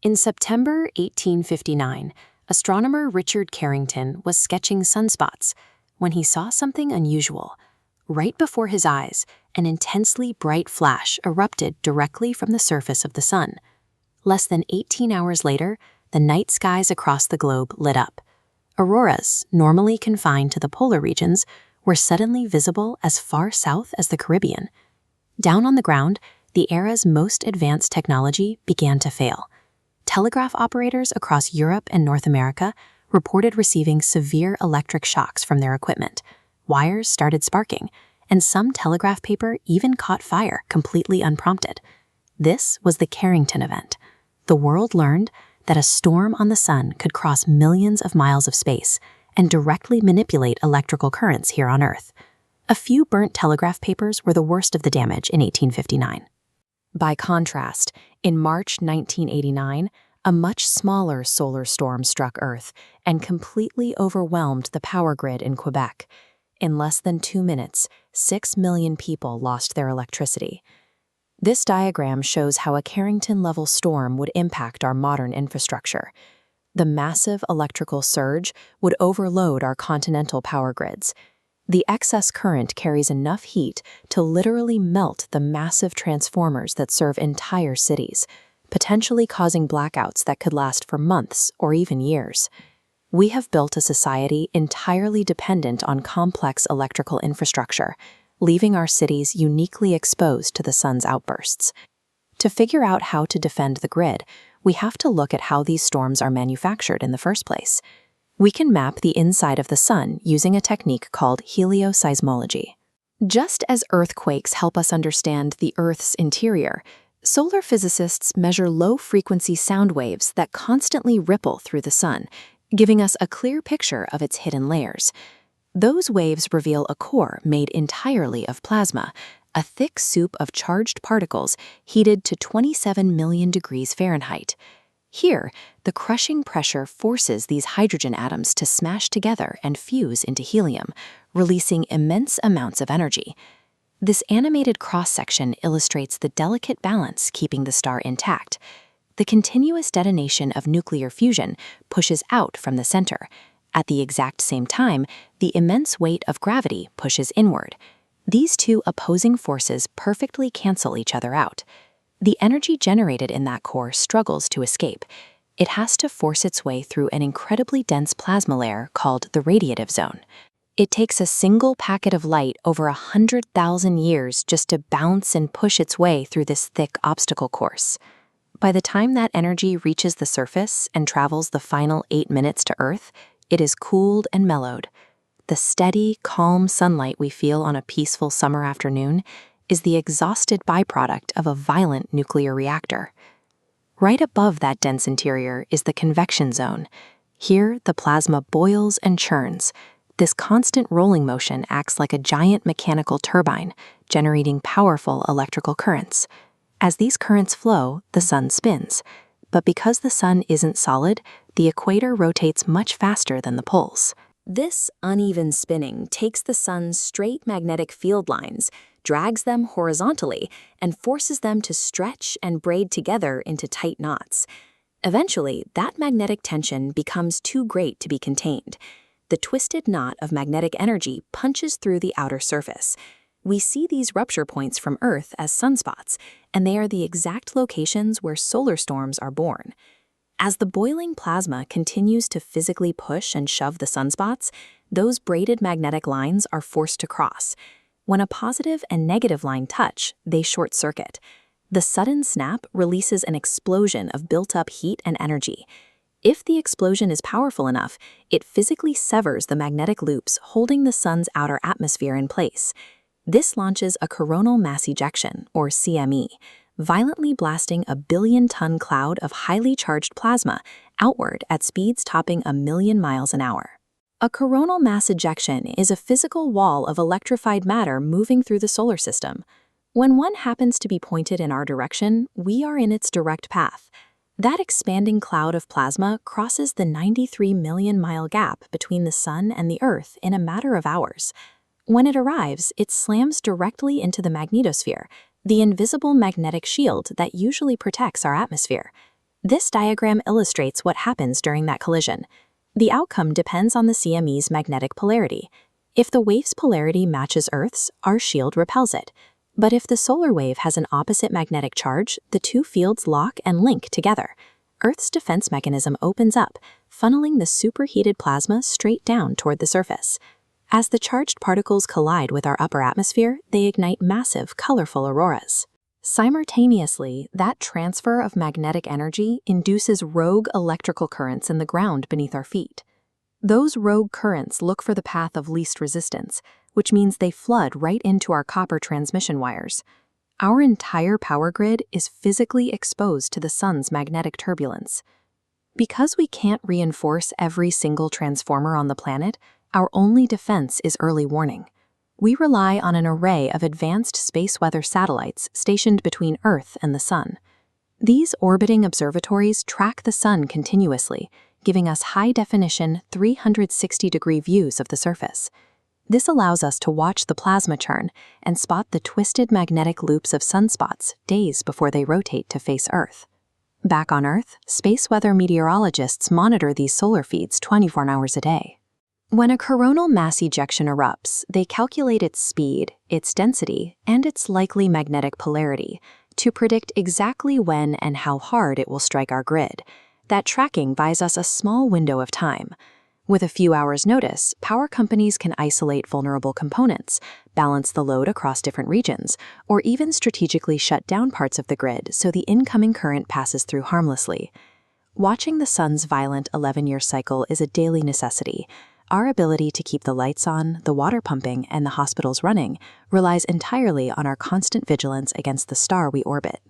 In September 1859, astronomer Richard Carrington was sketching sunspots when he saw something unusual. Right before his eyes, an intensely bright flash erupted directly from the surface of the sun. Less than 18 hours later, the night skies across the globe lit up. Auroras, normally confined to the polar regions, were suddenly visible as far south as the Caribbean. Down on the ground, the era's most advanced technology began to fail. Telegraph operators across Europe and North America reported receiving severe electric shocks from their equipment. Wires started sparking, and some telegraph paper even caught fire completely unprompted. This was the Carrington event. The world learned that a storm on the sun could cross millions of miles of space and directly manipulate electrical currents here on Earth. A few burnt telegraph papers were the worst of the damage in 1859. By contrast, in March 1989, a much smaller solar storm struck Earth and completely overwhelmed the power grid in Quebec. In less than 2 minutes, 6 million people lost their electricity. This diagram shows how a Carrington-level storm would impact our modern infrastructure. The massive electrical surge would overload our continental power grids. The excess current carries enough heat to literally melt the massive transformers that serve entire cities, potentially causing blackouts that could last for months or even years. We have built a society entirely dependent on complex electrical infrastructure, leaving our cities uniquely exposed to the sun's outbursts. To figure out how to defend the grid, we have to look at how these storms are manufactured in the first place. We can map the inside of the sun using a technique called helioseismology. Just as earthquakes help us understand the Earth's interior, solar physicists measure low-frequency sound waves that constantly ripple through the sun, giving us a clear picture of its hidden layers. Those waves reveal a core made entirely of plasma, a thick soup of charged particles heated to 27 million degrees Fahrenheit. Here, the crushing pressure forces these hydrogen atoms to smash together and fuse into helium, releasing immense amounts of energy. This animated cross-section illustrates the delicate balance keeping the star intact. The continuous detonation of nuclear fusion pushes out from the center. At the exact same time, the immense weight of gravity pushes inward. These two opposing forces perfectly cancel each other out. The energy generated in that core struggles to escape. It has to force its way through an incredibly dense plasma layer called the radiative zone. It takes a single packet of light over 100,000 years just to bounce and push its way through this thick obstacle course. By the time that energy reaches the surface and travels the final 8 minutes to Earth, it is cooled and mellowed. The steady, calm sunlight we feel on a peaceful summer afternoon is the exhausted byproduct of a violent nuclear reactor. Right above that dense interior is the convection zone. Here, the plasma boils and churns. This constant rolling motion acts like a giant mechanical turbine, generating powerful electrical currents. As these currents flow, the sun spins. But because the sun isn't solid, the equator rotates much faster than the poles. This uneven spinning takes the sun's straight magnetic field lines, drags them horizontally, and forces them to stretch and braid together into tight knots. Eventually, that magnetic tension becomes too great to be contained. The twisted knot of magnetic energy punches through the outer surface. We see these rupture points from Earth as sunspots, and they are the exact locations where solar storms are born. As the boiling plasma continues to physically push and shove the sunspots, those braided magnetic lines are forced to cross. When a positive and negative line touch, they short-circuit. The sudden snap releases an explosion of built-up heat and energy. If the explosion is powerful enough, it physically severs the magnetic loops holding the sun's outer atmosphere in place. This launches a coronal mass ejection, or CME, violently blasting a billion-ton cloud of highly charged plasma outward at speeds topping 1,000,000 miles an hour. A coronal mass ejection is a physical wall of electrified matter moving through the solar system. When one happens to be pointed in our direction, we are in its direct path. That expanding cloud of plasma crosses the 93 million mile gap between the sun and the Earth in a matter of hours. When it arrives, it slams directly into the magnetosphere, the invisible magnetic shield that usually protects our atmosphere. This diagram illustrates what happens during that collision. The outcome depends on the CME's magnetic polarity. If the wave's polarity matches Earth's, our shield repels it. But if the solar wave has an opposite magnetic charge, the two fields lock and link together. Earth's defense mechanism opens up, funneling the superheated plasma straight down toward the surface. As the charged particles collide with our upper atmosphere, they ignite massive, colorful auroras. Simultaneously, that transfer of magnetic energy induces rogue electrical currents in the ground beneath our feet. Those rogue currents look for the path of least resistance, which means they flood right into our copper transmission wires. Our entire power grid is physically exposed to the sun's magnetic turbulence. Because we can't reinforce every single transformer on the planet, our only defense is early warning. We rely on an array of advanced space weather satellites stationed between Earth and the Sun. These orbiting observatories track the Sun continuously, giving us high-definition 360-degree views of the surface. This allows us to watch the plasma churn and spot the twisted magnetic loops of sunspots days before they rotate to face Earth. Back on Earth, space weather meteorologists monitor these solar feeds 24 hours a day. When a coronal mass ejection erupts, they calculate its speed, its density, and its likely magnetic polarity to predict exactly when and how hard it will strike our grid. That tracking buys us a small window of time. With a few hours' notice, power companies can isolate vulnerable components, balance the load across different regions, or even strategically shut down parts of the grid so the incoming current passes through harmlessly. Watching the sun's violent 11-year cycle is a daily necessity. Our ability to keep the lights on, the water pumping, and the hospitals running relies entirely on our constant vigilance against the star we orbit.